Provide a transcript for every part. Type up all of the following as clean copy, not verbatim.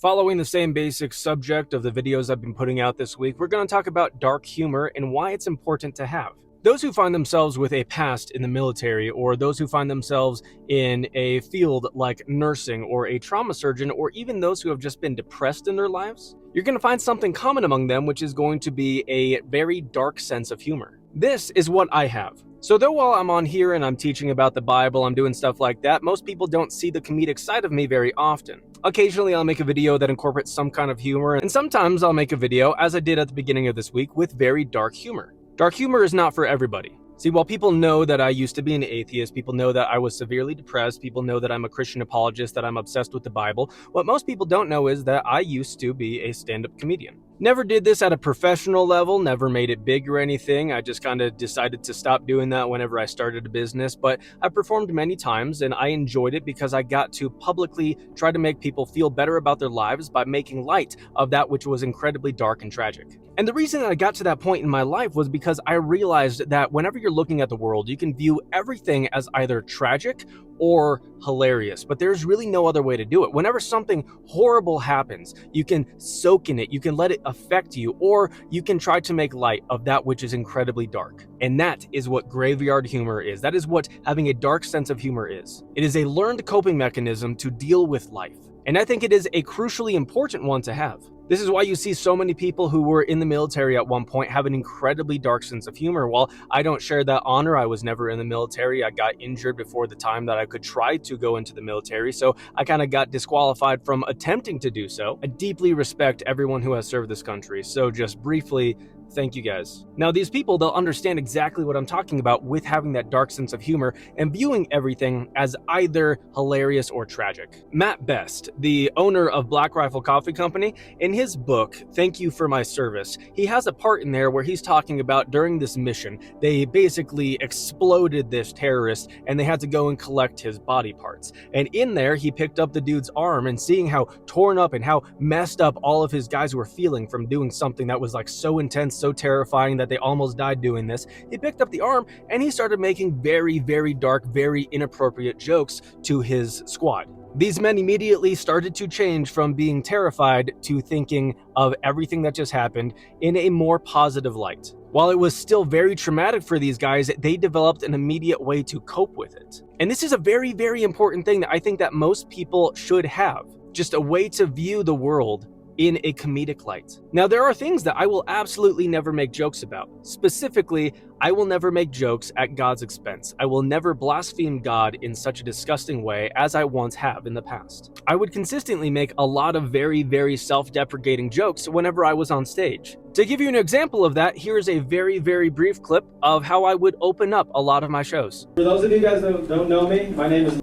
Following the same basic subject of the videos I've been putting out this week, we're going to talk about dark humor and why it's important to have. Those who find themselves with a past in the military, or those who find themselves in a field like nursing or a trauma surgeon, or even those who have just been depressed in their lives, you're going to find something common among them, which is going to be a very dark sense of humor. This is what I have. So though while I'm on here and I'm teaching about the Bible, I'm doing stuff like that, most people don't see the comedic side of me very often. Occasionally I'll make a video that incorporates some kind of humor, and sometimes I'll make a video, as I did at the beginning of this week, with very dark humor. Dark humor is not for everybody. See, while people know that I used to be an atheist, people know that I was severely depressed, people know that I'm a Christian apologist, that I'm obsessed with the Bible, what most people don't know is that I used to be a stand-up comedian. Never did this at a professional level, never made it big or anything. I just kind of decided to stop doing that whenever I started a business, but I performed many times and I enjoyed it because I got to publicly try to make people feel better about their lives by making light of that which was incredibly dark and tragic. And the reason that I got to that point in my life was because I realized that whenever you're looking at the world, you can view everything as either tragic or hilarious, but there's really no other way to do it. Whenever something horrible happens, you can soak in it, you can let it affect you, or you can try to make light of that which is incredibly dark. And that is what graveyard humor is. That is what having a dark sense of humor is. It is a learned coping mechanism to deal with life. And I think it is a crucially important one to have. This is why you see so many people who were in the military at one point have an incredibly dark sense of humor. While I don't share that honor, I was never in the military. I got injured before the time that I could try to go into the military, so I kind of got disqualified from attempting to do so. I deeply respect everyone who has served this country, so just briefly, thank you guys. Now these people, they'll understand exactly what I'm talking about with having that dark sense of humor and viewing everything as either hilarious or tragic. Matt Best, the owner of Black Rifle Coffee Company, in his book, Thank You for My Service, he has a part in there where he's talking about during this mission, they basically exploded this terrorist and they had to go and collect his body parts. And in there, he picked up the dude's arm, and seeing how torn up and how messed up all of his guys were feeling from doing something that was like so intense, so terrifying that they almost died doing this, he picked up the arm and he started making very, very dark, very inappropriate jokes to his squad. These men immediately started to change from being terrified to thinking of everything that just happened in a more positive light. While it was still very traumatic for these guys, they developed an immediate way to cope with it. And this is a very, very important thing that I think that most people should have. Just a way to view the world in a comedic light. Now, there are things that I will absolutely never make jokes about. Specifically, I will never make jokes at God's expense. I will never blaspheme God in such a disgusting way as I once have in the past. I would consistently make a lot of very, very self-deprecating jokes whenever I was on stage. To give you an example of that, here's a very, very brief clip of how I would open up a lot of my shows. For those of you guys that don't know me, my name is,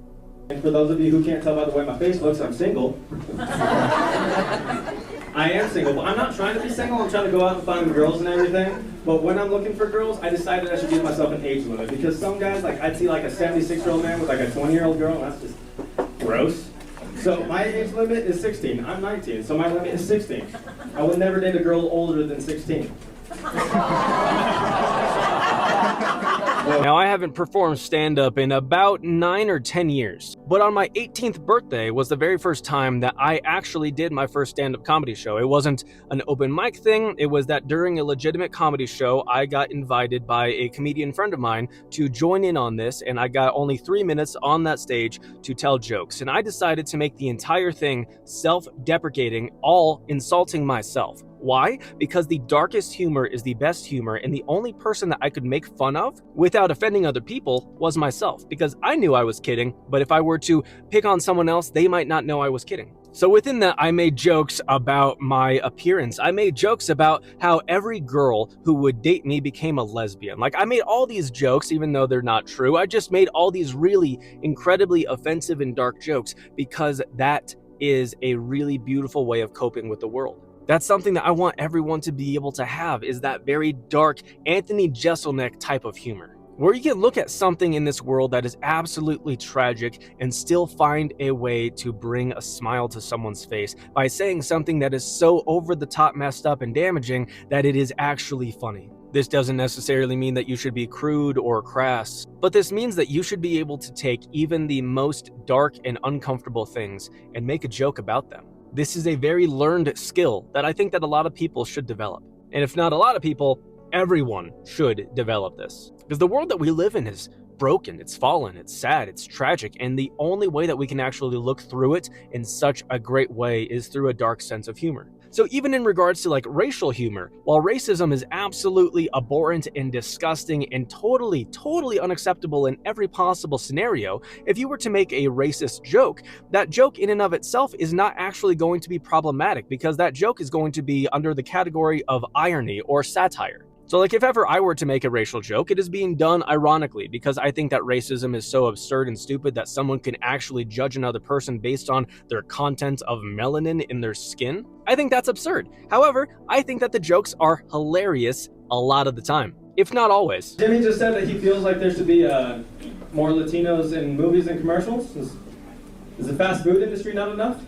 and for those of you who can't tell by the way my face looks, I'm single. I am single, but I'm not trying to be single. I'm trying to go out and find girls and everything. But when I'm looking for girls, I decided I should give myself an age limit, because some guys, like I'd see like a 76-year-old man with like a 20-year-old girl, and that's just gross. So my age limit is 16. I'm 19, so my limit is 16. I would never date a girl older than 16. Now, I haven't performed stand-up in about 9 or 10 years, but on my 18th birthday was the very first time that I actually did my first stand-up comedy show. It wasn't an open mic thing, it was that during a legitimate comedy show, I got invited by a comedian friend of mine to join in on this, and I got only 3 minutes on that stage to tell jokes. And I decided to make the entire thing self-deprecating, all insulting myself. Why? Because the darkest humor is the best humor, and the only person that I could make fun of without offending other people was myself, because I knew I was kidding, but if I were to pick on someone else, they might not know I was kidding. So within that, I made jokes about my appearance. I made jokes about how every girl who would date me became a lesbian. Like, I made all these jokes, even though they're not true. I just made all these really incredibly offensive and dark jokes because that is a really beautiful way of coping with the world. That's something that I want everyone to be able to have, is that very dark Anthony Jeselnik type of humor, where you can look at something in this world that is absolutely tragic and still find a way to bring a smile to someone's face by saying something that is so over the top, messed up, and damaging that it is actually funny. This doesn't necessarily mean that you should be crude or crass, but this means that you should be able to take even the most dark and uncomfortable things and make a joke about them. This is a very learned skill that I think that a lot of people should develop. And if not a lot of people, everyone should develop this. Because the world that we live in is broken, it's fallen, it's sad, it's tragic, and the only way that we can actually look through it in such a great way is through a dark sense of humor. So even in regards to like racial humor, while racism is absolutely abhorrent and disgusting and totally unacceptable in every possible scenario, if you were to make a racist joke, that joke in and of itself is not actually going to be problematic because that joke is going to be under the category of irony or satire. So like if ever I were to make a racial joke, it is being done ironically because I think that racism is so absurd and stupid that someone can actually judge another person based on their content of melanin in their skin. I think that's absurd. However, I think that the jokes are hilarious a lot of the time, if not always. Jimmy just said that he feels like there should be more Latinos in movies and commercials. Is the fast food industry not enough?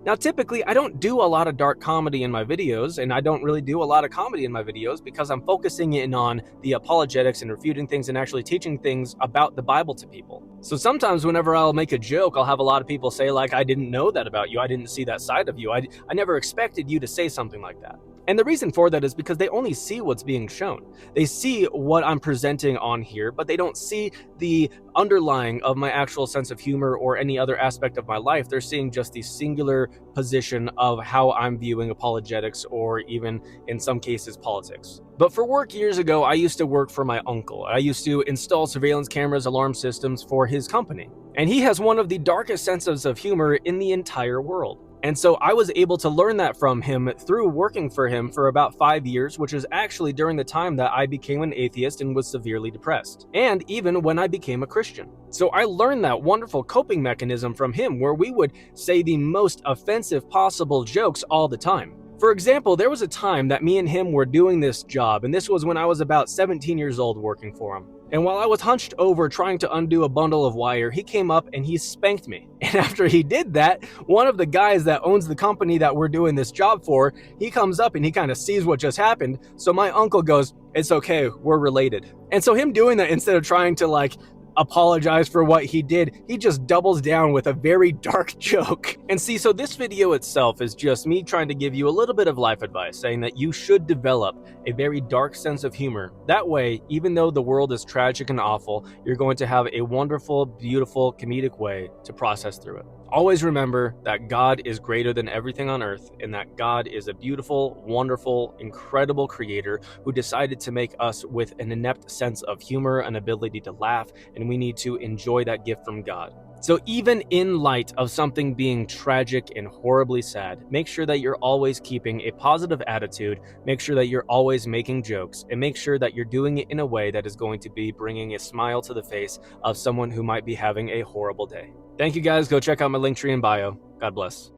Now, typically, I don't do a lot of dark comedy in my videos, and I don't really do a lot of comedy in my videos because I'm focusing in on the apologetics and refuting things and actually teaching things about the Bible to people. So sometimes whenever I'll make a joke, I'll have a lot of people say like, I didn't know that about you, I didn't see that side of you, I never expected you to say something like that. And the reason for that is because they only see what's being shown. They see what I'm presenting on here, but they don't see the underlying of my actual sense of humor or any other aspect of my life. They're seeing just the singular position of how I'm viewing apologetics or even in some cases politics. But for work years ago, I used to work for my uncle. I used to install surveillance cameras, alarm systems for his company. And he has one of the darkest senses of humor in the entire world. And so I was able to learn that from him through working for him for about 5 years, which is actually during the time that I became an atheist and was severely depressed, and even when I became a Christian. So I learned that wonderful coping mechanism from him where we would say the most offensive possible jokes all the time. For example, there was a time that me and him were doing this job, and this was when I was about 17 years old working for him. And while I was hunched over trying to undo a bundle of wire, he came up and he spanked me. And after he did that, one of the guys that owns the company that we're doing this job for, he comes up and he kind of sees what just happened. So my uncle goes, "It's okay, we're related." And so him doing that, instead of trying to like apologize for what he did, he just doubles down with a very dark joke. And see, so this video itself is just me trying to give you a little bit of life advice, saying that you should develop a very dark sense of humor. That way, even though the world is tragic and awful, you're going to have a wonderful, beautiful, comedic way to process through it. Always remember that God is greater than everything on earth, and that God is a beautiful, wonderful, incredible creator who decided to make us with an inept sense of humor, an ability to laugh, and we need to enjoy that gift from God. So even in light of something being tragic and horribly sad, make sure that you're always keeping a positive attitude, make sure that you're always making jokes, and make sure that you're doing it in a way that is going to be bringing a smile to the face of someone who might be having a horrible day. Thank you guys. Go check out my link tree in bio. God bless.